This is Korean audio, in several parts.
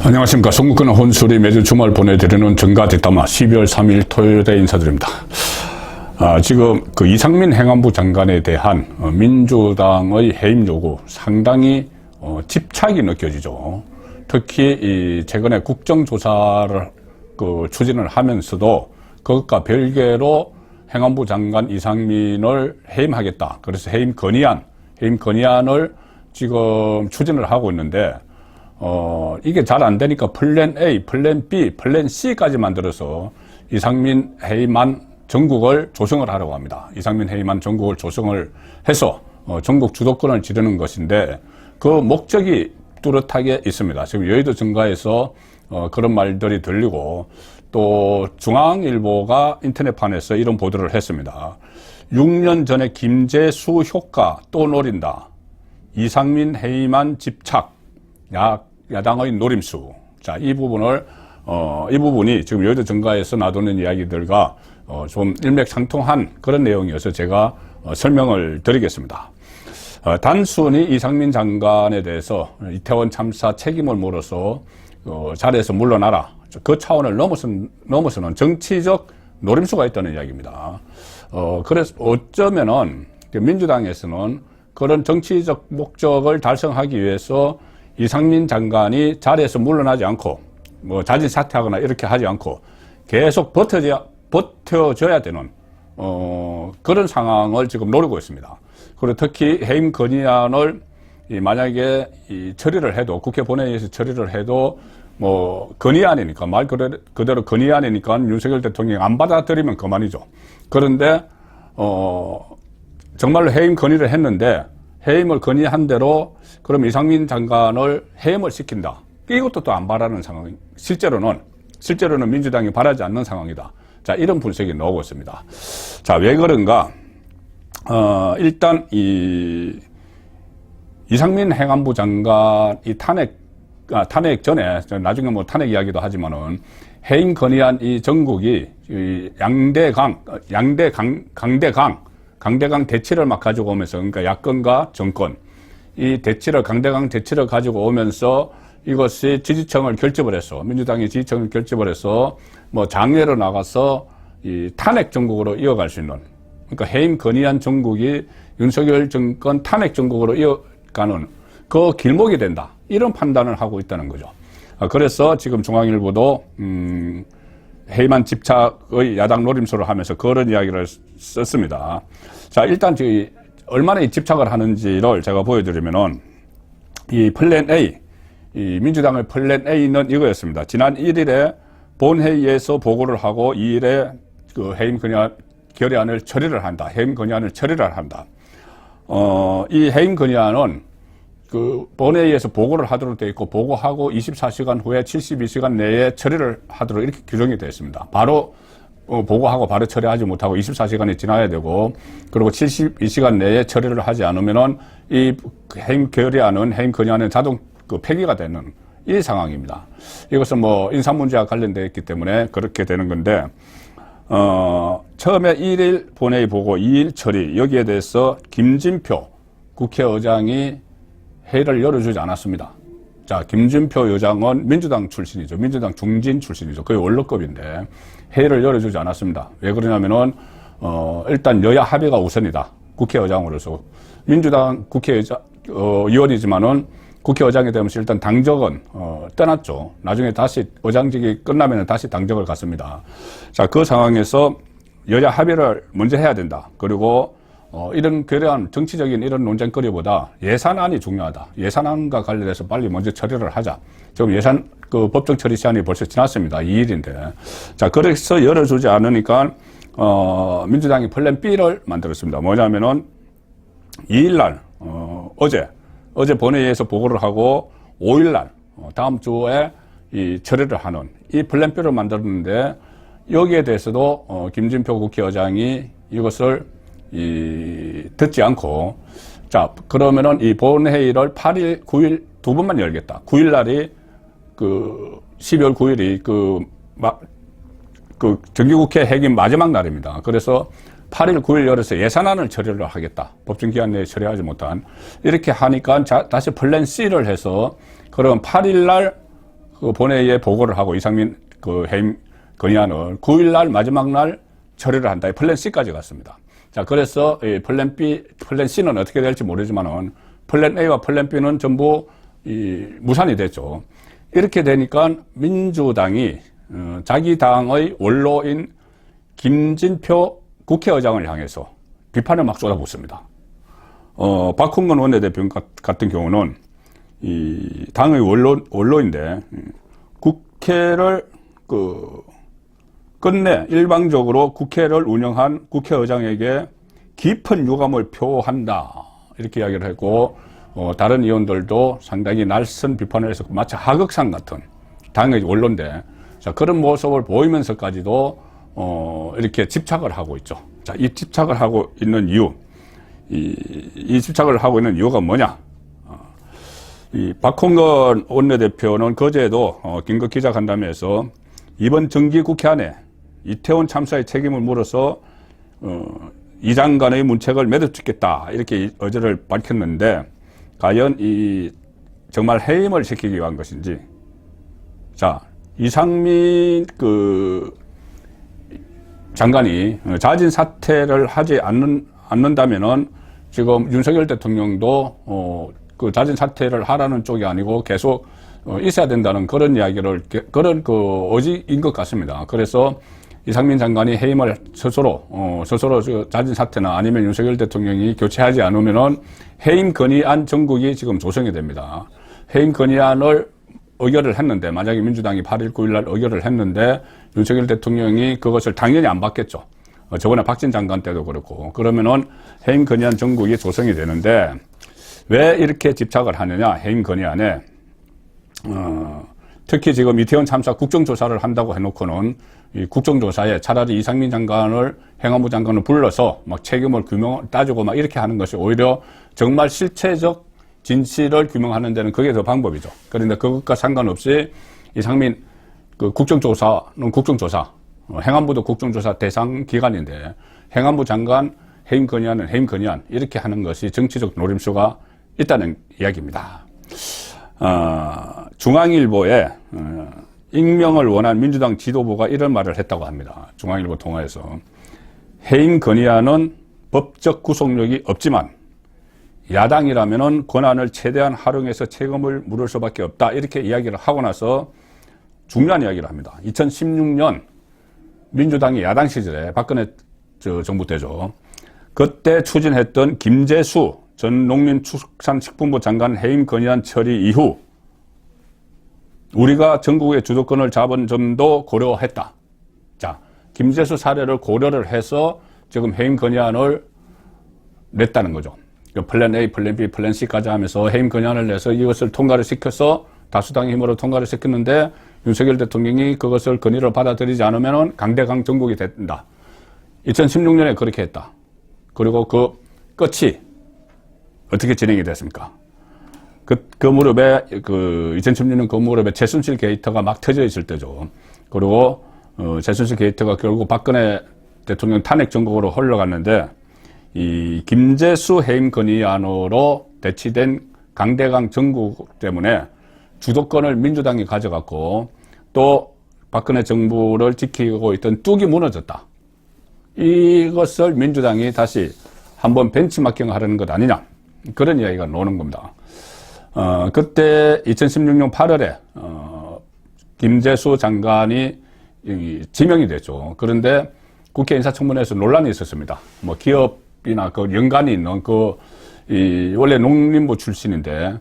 안녕하십니까. 송국근 혼술이 매주 주말 보내드리는 정가 뒷담화 12월 3일 토요일에 인사드립니다. 지금 그 이상민 행안부 장관에 대한 민주당의 해임 요구 상당히 집착이 느껴지죠. 특히 최근에 국정조사를 추진을 하면서도 그것과 별개로 행안부 장관 이상민을 해임하겠다. 그래서 해임 건의안을 지금 추진을 하고 있는데 이게 잘 안 되니까 플랜 A, 플랜 B, 플랜 C까지 만들어서 이상민 해임안 전국을 조성을 하려고 합니다. 이상민 해임안 전국을 조성을 해서 전국 주도권을 지르는 것인데 그 목적이 뚜렷하게 있습니다. 지금 여의도 정가에서 그런 말들이 들리고 또 중앙일보가 인터넷판에서 이런 보도를 했습니다. 6년 전에 김재수 효과 또 노린다. 이상민 해임안 집착. 야당의 노림수. 자, 이 부분이 지금 여의도 정가에서 놔두는 이야기들과 좀 일맥상통한 그런 내용이어서 제가 설명을 드리겠습니다. 단순히 이상민 장관에 대해서 이태원 참사 책임을 물어서 자리에서 물러나라. 그 차원을 넘어서는 정치적 노림수가 있다는 이야기입니다. 그래서 어쩌면은 민주당에서는 그런 정치적 목적을 달성하기 위해서 이상민 장관이 자리에서 물러나지 않고 자진 사퇴하거나 이렇게 하지 않고 계속 버텨줘야 되는 그런 상황을 지금 노리고 있습니다. 그리고 특히 해임 건의안을 만약에 처리를 해도 국회 본회의에서 처리를 해도 건의안이니까 말 그대로 건의안이니까 윤석열 대통령이 안 받아들이면 그만이죠. 그런데 정말로 해임 건의를 했는데 해임을 건의한 대로 그럼 이상민 장관을 해임을 시킨다. 이것도 또 안 바라는 상황. 실제로는 민주당이 바라지 않는 상황이다. 자, 이런 분석이 나오고 있습니다. 자, 왜 그런가? 일단 이상민 행안부 장관 탄핵 전에 나중에 탄핵 이야기도 하지만은 해임 건의안 이 전국이 강대강 대치를 막 가지고 오면서, 그러니까 야권과 정권, 강대강 대치를 가지고 오면서 이것이 지지층을 결집을 해서, 민주당이 지지층을 결집을 해서, 장외로 나가서 탄핵 정국으로 이어갈 수 있는, 그러니까 해임 건의안 정국이 윤석열 정권 탄핵 정국으로 이어가는 그 길목이 된다. 이런 판단을 하고 있다는 거죠. 그래서 지금 중앙일보도, 해임안 집착의 야당 노림수를 하면서 그런 이야기를 썼습니다. 자, 일단 얼마나 집착을 하는지를 제가 보여드리면은 이 플랜 A, 민주당의 플랜 A는 이거였습니다. 지난 1일에 본회의에서 보고를 하고 2일에 그 해임 결의안을 처리를 한다. 해임 건의안을 처리를 한다. 이 해임 건의안은 그 본회의에서 보고를 하도록 되어 있고 보고하고 24시간 후에 72시간 내에 처리를 하도록 이렇게 규정이 되어 있습니다. 바로 보고하고 바로 처리하지 못하고 24시간이 지나야 되고 그리고 72시간 내에 처리를 하지 않으면은 이 해임 건의안은 자동 폐기가 되는 이 상황입니다. 이것은 인사 문제와 관련되어 있기 때문에 그렇게 되는 건데 처음에 1일 본회의 보고 2일 처리 여기에 대해서 김진표 국회의장이 회의를 열어주지 않았습니다. 자, 김진표 의장은 민주당 출신이죠. 민주당 중진 출신이죠. 거의 원로급인데 회의를 열어주지 않았습니다. 왜 그러냐면은 일단 여야 합의가 우선이다. 국회의장으로서 민주당 의원이지만은 국회의장이 되면서 일단 당적은 떠났죠. 나중에 다시 의장직이 끝나면 다시 당적을 갖습니다. 자, 그 상황에서 여야 합의를 먼저 해야 된다. 그리고 이런 정치적인 이런 논쟁거리보다 예산안이 중요하다. 예산안과 관련해서 빨리 먼저 처리를 하자. 지금 법정 처리 시한이 벌써 지났습니다. 2일인데. 자, 그래서 열어주지 않으니까, 민주당이 플랜 B를 만들었습니다. 뭐냐면은, 2일날, 어제 본회의에서 보고를 하고, 5일날, 다음 주에 처리를 하는 이 플랜 B를 만들었는데, 여기에 대해서도, 김진표 국회의장이 이것을 듣지 않고, 자, 그러면은 이 본회의를 8일, 9일 두 번만 열겠다. 9일 날이 12월 9일이 정기국회 회기 마지막 날입니다. 그래서 8일, 9일 열어서 예산안을 처리를 하겠다. 법정 기한 내에 처리하지 못한. 이렇게 하니까 다시 플랜 C를 해서 그럼 8일 날 그 본회의에 보고를 하고 이상민 그 해임 건의안을 9일날 마지막 날 처리를 한다. 플랜 C까지 갔습니다. 자, 그래서 이 플랜 B, 플랜 C는 어떻게 될지 모르지만은 플랜 A와 플랜 B는 전부 무산이 됐죠. 이렇게 되니까 민주당이 자기 당의 원로인 김진표 국회의장을 향해서 비판을 막 쏟아붓습니다. 박홍근 원내대표 같은 경우는 이 당의 원로인데 국회를 끝내 일방적으로 국회를 운영한 국회의장에게 깊은 유감을 표한다. 이렇게 이야기를 했고, 다른 의원들도 상당히 날선 비판을 해서 마치 하극상 같은 당의 원로인데, 자, 그런 모습을 보이면서까지도, 이렇게 집착을 하고 있죠. 자, 이 집착을 하고 있는 이유, 이 집착을 하고 있는 이유가 뭐냐? 이 박홍근 원내대표는 그제도 긴급 기자간담회에서 이번 정기국회 안에 이태원 참사의 책임을 물어서 이 장관의 문책을 매듭짓겠다 이렇게 의지를 밝혔는데 과연 이 정말 해임을 시키기 위한 것인지. 자, 이상민 장관이 자진 사퇴를 하지 않는다면은 지금 윤석열 대통령도 그 자진 사퇴를 하라는 쪽이 아니고 계속 있어야 된다는 그런 이야기를 그런 의지인 것 같습니다. 그래서 이상민 장관이 해임을 스스로 자진 사퇴나 아니면 윤석열 대통령이 교체하지 않으면은 해임 건의안 정국이 지금 조성이 됩니다. 해임 건의안을 의결을 했는데 만약에 민주당이 8일 9일 날 의결을 했는데 윤석열 대통령이 그것을 당연히 안 받겠죠. 저번에 박진 장관 때도 그렇고 그러면은 해임 건의안 정국이 조성이 되는데 왜 이렇게 집착을 하느냐 해임 건의안에 특히 지금 이태원 참사 국정조사를 한다고 해놓고는 이 국정조사에 차라리 이상민 장관을 행안부 장관을 불러서 막 책임을 따지고 막 이렇게 하는 것이 오히려 정말 실체적 진실을 규명하는 데는 그게 더 방법이죠. 그런데 그것과 상관없이 이상민 국정조사는 국정조사, 행안부도 국정조사 대상 기관인데 행안부 장관 해임 건의안은 해임 건의안 이렇게 하는 것이 정치적 노림수가 있다는 이야기입니다. 중앙일보에 익명을 원한 민주당 지도부가 이런 말을 했다고 합니다. 중앙일보 통화에서 해임 건의안은 법적 구속력이 없지만 야당이라면은 권한을 최대한 활용해서 책임을 물을 수밖에 없다. 이렇게 이야기를 하고 나서 중요한 이야기를 합니다. 2016년 민주당이 야당 시절에 박근혜 정부 때죠. 그때 추진했던 김재수 전 농림축산식품부 장관 해임 건의안 처리 이후 우리가 전국의 주도권을 잡은 점도 고려했다. 자, 김재수 사례를 고려를 해서 지금 해임 건의안을 냈다는 거죠. 플랜 A, 플랜 B, 플랜 C까지 하면서 해임 건의안을 내서 이것을 통과를 시켜서 다수당의 힘으로 통과를 시켰는데 윤석열 대통령이 그것을 건의를 받아들이지 않으면 강대강 정국이 된다. 2016년에 그렇게 했다. 그리고 그 끝이 어떻게 진행이 됐습니까? 그 무렵에 2016년 그 무렵에 최순실 게이트가 막 터져 있을 때죠. 그리고 최순실 게이트가 결국 박근혜 대통령 탄핵 정국으로 흘러갔는데 이 김재수 해임 건의안으로 대치된 강대강 정국 때문에 주도권을 민주당이 가져갔고 또 박근혜 정부를 지키고 있던 뚝이 무너졌다. 이것을 민주당이 다시 한번 벤치마킹을 하려는 것 아니냐. 그런 이야기가 나오는 겁니다. 그때 2016년 8월에 김재수 장관이 지명이 됐죠. 그런데 국회 인사청문회에서 논란이 있었습니다. 뭐 기업이나 그 연관이 있는 원래 농림부 출신인데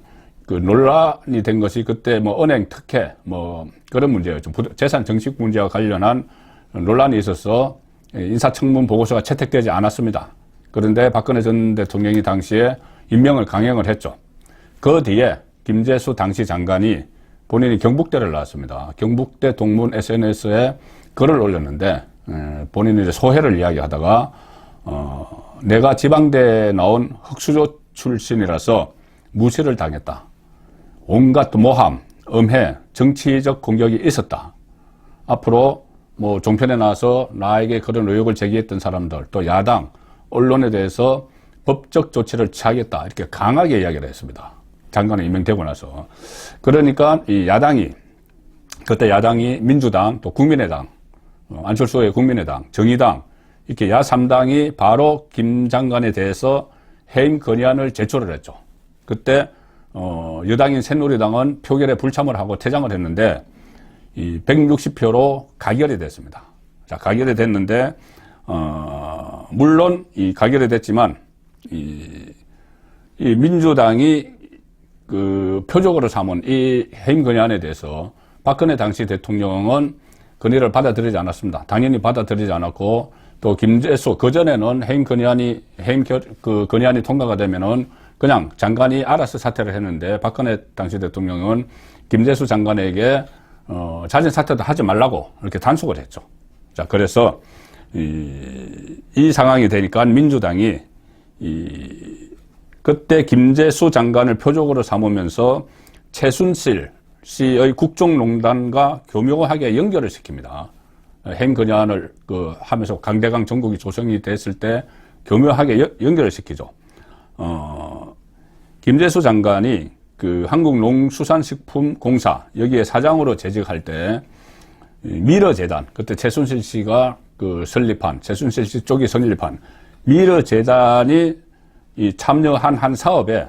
그 논란이 된 것이 그때 뭐 은행 특혜 뭐 그런 문제였죠. 재산 정식 문제와 관련한 논란이 있어서 인사청문 보고서가 채택되지 않았습니다. 그런데 박근혜 전 대통령이 당시에 임명을 강행을 했죠. 그 뒤에 김재수 당시 장관이 본인이 경북대를 나왔습니다. 경북대 동문 SNS에 글을 올렸는데 본인이 이제 소회를 이야기하다가 내가 지방대에 나온 흑수저 출신이라서 무시를 당했다. 온갖 모함, 음해, 정치적 공격이 있었다. 앞으로 뭐 종편에 나와서 나에게 그런 의혹을 제기했던 사람들, 또 야당, 언론에 대해서 법적 조치를 취하겠다. 이렇게 강하게 이야기를 했습니다. 장관이 임명되고 나서. 그러니까 이 야당이 그때 야당이 민주당, 또 국민의당, 안철수의 국민의당, 정의당, 이렇게 야3당이 바로 김 장관에 대해서 해임 건의안을 제출을 했죠. 그때, 여당인 새누리당은 표결에 불참을 하고 퇴장을 했는데, 이 160표로 가결이 됐습니다. 자, 가결이 됐는데, 물론 이 가결이 됐지만, 이 민주당이 그 표적으로 삼은 이 해임 건의안에 대해서 박근혜 당시 대통령은 건의를 받아들이지 않았습니다. 당연히 받아들이지 않았고, 또 김재수, 그전에는 해임 건의안이 통과가 되면은 그냥 장관이 알아서 사퇴를 했는데, 박근혜 당시 대통령은 김재수 장관에게, 자진 사퇴도 하지 말라고 이렇게 단속을 했죠. 자, 그래서, 이 상황이 되니까 민주당이, 그때 김재수 장관을 표적으로 삼으면서 최순실 씨의 국정농단과 교묘하게 연결을 시킵니다. 해임 건의안을 하면서 강대강 정국이 조성이 됐을 때 교묘하게 연결을 시키죠. 김재수 장관이 그 한국농수산식품공사 여기에 사장으로 재직할 때 미러재단, 그때 최순실 씨가 최순실 씨 쪽이 설립한 미러재단이 이 참여한 한 사업에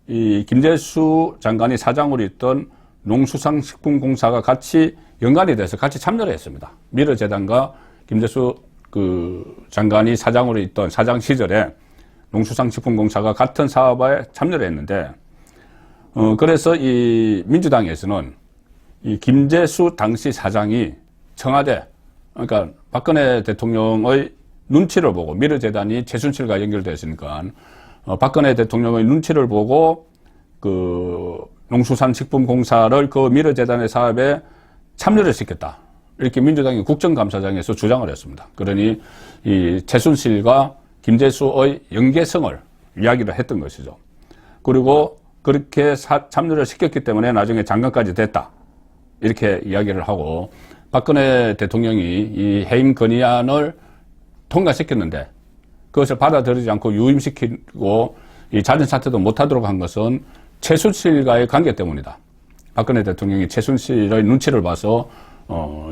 이 김재수 장관이 사장으로 있던 농수산식품공사가 같이 연관이 돼서 같이 참여를 했습니다. 미러재단과 김재수 장관이 사장으로 있던 사장 시절에 농수산식품공사가 같은 사업에 참여를 했는데, 그래서 이 민주당에서는 이 김재수 당시 사장이 청와대, 그러니까 박근혜 대통령의 눈치를 보고, 미르재단이 최순실과 연결되어 있으니까 박근혜 대통령의 눈치를 보고 농수산식품공사를 미르재단의 사업에 참여를 시켰다, 이렇게 민주당이 국정감사장에서 주장을 했습니다. 그러니 이 최순실과 김재수의 연계성을 이야기를 했던 것이죠. 그리고 그렇게 참여를 시켰기 때문에 나중에 장관까지 됐다, 이렇게 이야기를 하고, 박근혜 대통령이 이 해임 건의안을 통과시켰는데 그것을 받아들이지 않고 유임시키고 이 자진 사퇴도 못하도록 한 것은 최순실과의 관계 때문이다. 박근혜 대통령이 최순실의 눈치를 봐서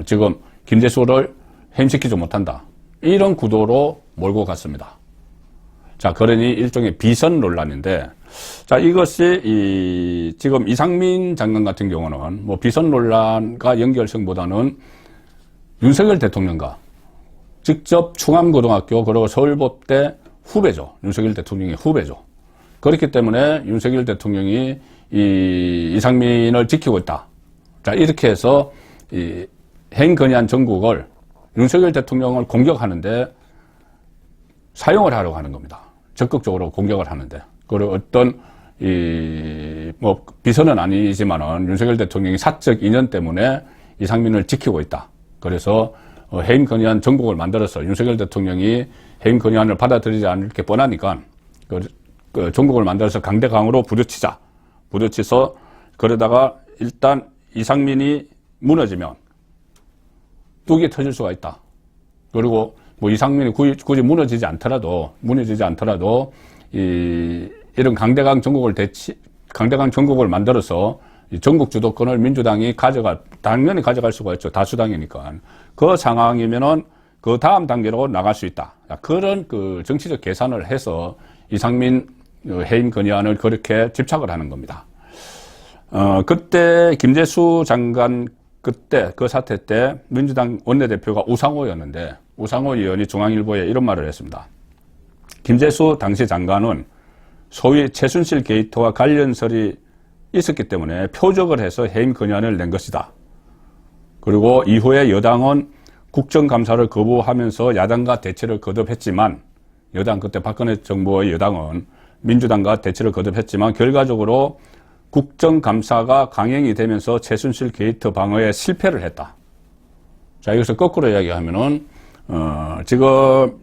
지금 김재수를 해임시키지 못한다, 이런 구도로 몰고 갔습니다. 자, 그러니 일종의 비선 논란인데, 자, 이것이 지금 이상민 장관 같은 경우는 뭐 비선 논란과 연결성보다는 윤석열 대통령과 직접 충암고등학교 그리고 서울법대 후배죠. 윤석열 대통령의 후배죠. 그렇기 때문에 윤석열 대통령이 이상민을 지키고 있다. 자, 이렇게 해서 해임 건의안 전국을 윤석열 대통령을 공격하는데 사용을 하려고 하는 겁니다. 적극적으로 공격을 하는데. 그리고 어떤 뭐 비선은 아니지만은 윤석열 대통령이 사적 인연 때문에 이상민을 지키고 있다. 그래서 해임 건의안 전국을 만들어서 윤석열 대통령이 해임 건의안을 받아들이지 않을 게 뻔하니까 전국을 만들어서 강대강으로 부딪혀서 그러다가 일단 이상민이 무너지면 뚝이 터질 수가 있다. 그리고 뭐 이상민이 굳이 무너지지 않더라도 이런 강대강 전국을 만들어서 전국 주도권을 민주당이 당연히 가져갈 수가 있죠. 다수당이니까. 그 상황이면은 그 다음 단계로 나갈 수 있다. 그런 정치적 계산을 해서 이상민 해임 건의안을 그렇게 집착을 하는 겁니다. 그때 김재수 장관 그 사태 때 민주당 원내대표가 우상호였는데, 우상호 의원이 중앙일보에 이런 말을 했습니다. 김재수 당시 장관은 소위 최순실 게이트와 관련설이 있었기 때문에 표적을 해서 해임 건의안을 낸 것이다. 그리고 이후에 여당은 국정감사를 거부하면서 야당과 대치를 거듭했지만, 그때 박근혜 정부의 여당은 민주당과 대치를 거듭했지만 결과적으로 국정감사가 강행이 되면서 최순실 게이트 방어에 실패를 했다. 자, 이것을 거꾸로 이야기하면은 지금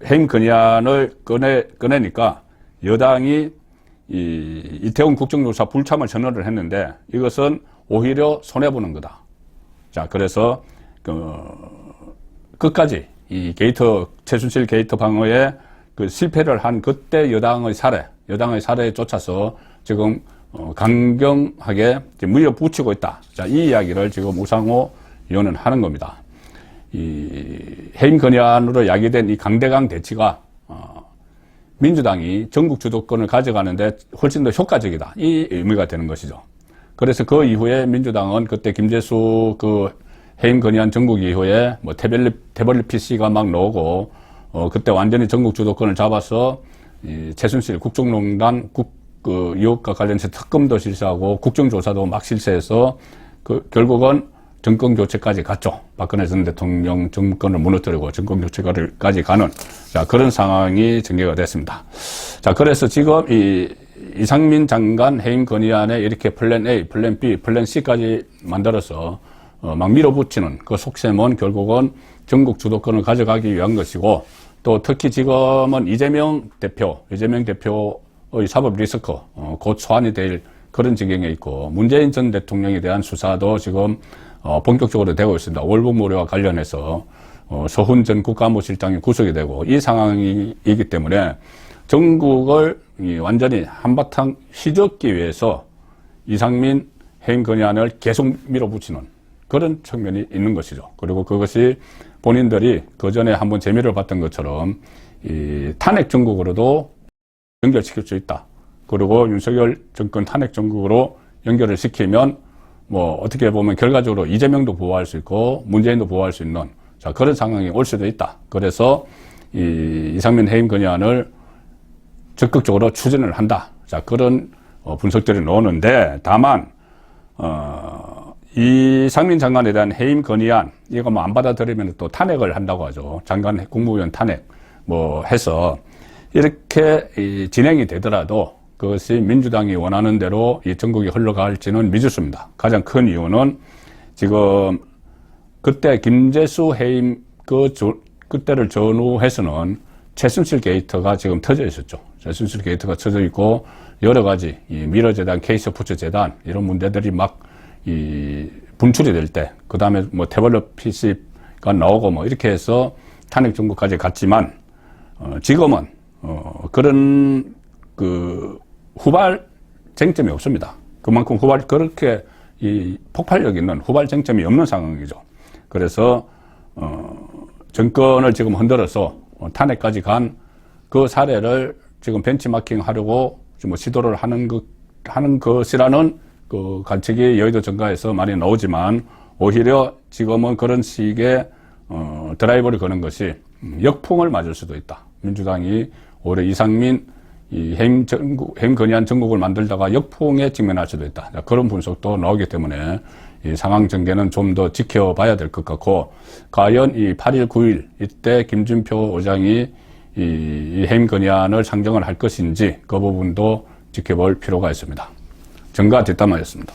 해임 건의안을 꺼내니까 여당이 이태원 국정조사 불참을 선언을 했는데 이것은 오히려 손해보는 거다. 자, 그래서 끝까지 이 최순실 게이트 방어에 실패를 한 그때 여당의 사례에 쫓아서 지금 강경하게 밀어붙이고 있다. 자, 이 이야기를 지금 우상호 의원은 하는 겁니다. 이 해임 건의안으로 야기된 이 강대강 대치가 민주당이 전국 주도권을 가져가는데 훨씬 더 효과적이다. 이 의미가 되는 것이죠. 그래서 그 이후에 민주당은 그때 김재수 그 해임 건의안 전국 이후에 뭐 태블릿 PC가 막 나오고 그때 완전히 전국 주도권을 잡아서 이 최순실 국정농단 그 의혹과 관련해서 특검도 실시하고 국정조사도 막 실시해서 그 결국은 정권 교체까지 갔죠. 박근혜 전 대통령 정권을 무너뜨리고 정권 교체까지 가는 자 그런 상황이 전개가 됐습니다. 자 그래서 지금 이상민 장관 해임 건의안에 이렇게 플랜 A, 플랜 B, 플랜 C까지 만들어서 막 밀어붙이는 그 속셈은 결국은 전국 주도권을 가져가기 위한 것이고 또 특히 지금은 이재명 대표의 사법 리스크 곧 소환이 될 그런 지경에 있고 문재인 전 대통령에 대한 수사도 지금 본격적으로 되고 있습니다. 월북몰이와 관련해서 서훈 전 국가안보실장이 구속이 되고 이 상황이기 때문에 전국을 완전히 한바탕 휘젓기 위해서 이상민 해임 건의안을 계속 밀어붙이는 그런 측면이 있는 것이죠. 그리고 그것이 본인들이 그 전에 한번 재미를 봤던 것처럼 이 탄핵 정국으로도 연결시킬 수 있다. 그리고 윤석열 정권 탄핵 정국으로 연결을 시키면 뭐 어떻게 보면 결과적으로 이재명도 보호할 수 있고 문재인도 보호할 수 있는 자 그런 상황이 올 수도 있다. 그래서 이상민 해임 건의안을 적극적으로 추진을 한다. 자 그런 분석들이 나오는데 다만 이상민 장관에 대한 해임 건의안 이거 뭐 안 받아들이면 또 탄핵을 한다고 하죠. 장관 국무위원 탄핵 뭐 해서 이렇게 진행이 되더라도 그것이 민주당이 원하는 대로 이 전국이 흘러갈지는 미지수입니다. 가장 큰 이유는 지금 그때 김재수 해임 그때를 전후해서는 최순실 게이트가 지금 터져 있었죠. 최순실 게이트가 터져 있고 여러 가지 이 미러재단, K스포츠 재단 이런 문제들이 막 분출이 될 때, 그 다음에 뭐 태블릿 PC가 나오고 뭐 이렇게 해서 탄핵 정국까지 갔지만 지금은 그런 그 후발 쟁점이 없습니다. 그만큼 그렇게 이 폭발력 있는 후발 쟁점이 없는 상황이죠. 그래서 정권을 지금 흔들어서 탄핵까지 간 그 사례를 지금 벤치마킹 하려고 지금 시도를 하는 것이라는 그 관측이 여의도 정가에서 많이 나오지만 오히려 지금은 그런 식의 드라이버를 거는 것이 역풍을 맞을 수도 있다. 민주당이 올해 이상민 해임 건의안 전국을 만들다가 역풍에 직면할 수도 있다. 그런 분석도 나오기 때문에 이 상황 전개는 좀 더 지켜봐야 될 것 같고 과연 이 8일, 9일 이때 김준표 의장이 이 해임 건의안을 상정을 할 것인지 그 부분도 지켜볼 필요가 있습니다. 정가 뒷담화였습니다.